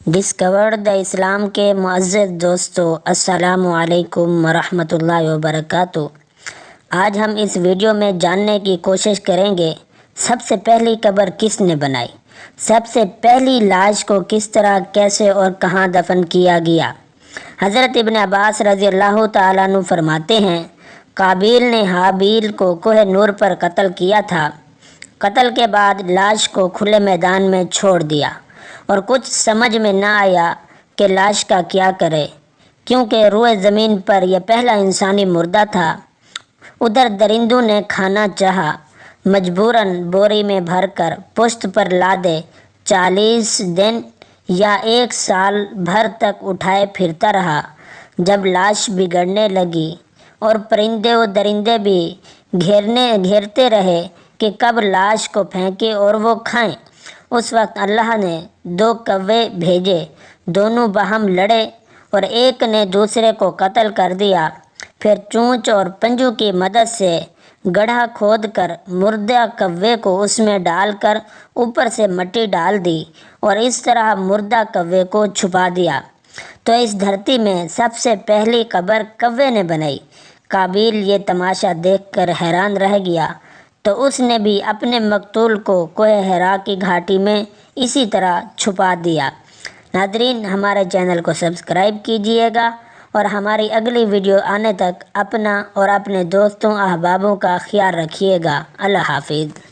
Discover the اسلام کے معزز دوستو، السلام علیکم ورحمۃ اللہ وبرکاتہ۔ آج ہم اس ویڈیو میں جاننے کی کوشش کریں گے سب سے پہلی قبر کس نے بنائی، سب سے پہلی لاش کو کس طرح، کیسے اور کہاں دفن کیا گیا۔ حضرت ابن عباس رضی اللہ تعالیٰ عنہ فرماتے ہیں، قابیل نے حابیل کو کوہ نور پر قتل کیا تھا۔ قتل کے بعد لاش کو کھلے میدان میں چھوڑ دیا اور کچھ سمجھ میں نہ آیا کہ لاش کا کیا کرے، کیونکہ روئے زمین پر یہ پہلا انسانی مردہ تھا۔ ادھر درندوں نے کھانا چاہا، مجبوراً بوری میں بھر کر پشت پر لادے 40 دن یا 1 سال بھر تک اٹھائے پھرتا رہا۔ جب لاش بگڑنے لگی اور پرندے و درندے بھی گھیرتے رہے کہ کب لاش کو پھینکے اور وہ کھائیں، اس وقت اللہ نے 2 کوے بھیجے۔ دونوں باہم لڑے اور ایک نے دوسرے کو قتل کر دیا۔ پھر چونچ اور پنجوں کی مدد سے گڑھا کھود کر مردہ کوے کو اس میں ڈال کر اوپر سے مٹی ڈال دی اور اس طرح مردہ کوے کو چھپا دیا۔ تو اس دھرتی میں سب سے پہلی قبر کوے نے بنائی۔ قابیل یہ تماشا دیکھ کر حیران رہ گیا، تو اس نے بھی اپنے مقتول کو کوہ حرا کی گھاٹی میں اسی طرح چھپا دیا۔ ناظرین، ہمارے چینل کو سبسکرائب کیجئے گا اور ہماری اگلی ویڈیو آنے تک اپنا اور اپنے دوستوں احبابوں کا خیال رکھیے گا۔ اللہ حافظ۔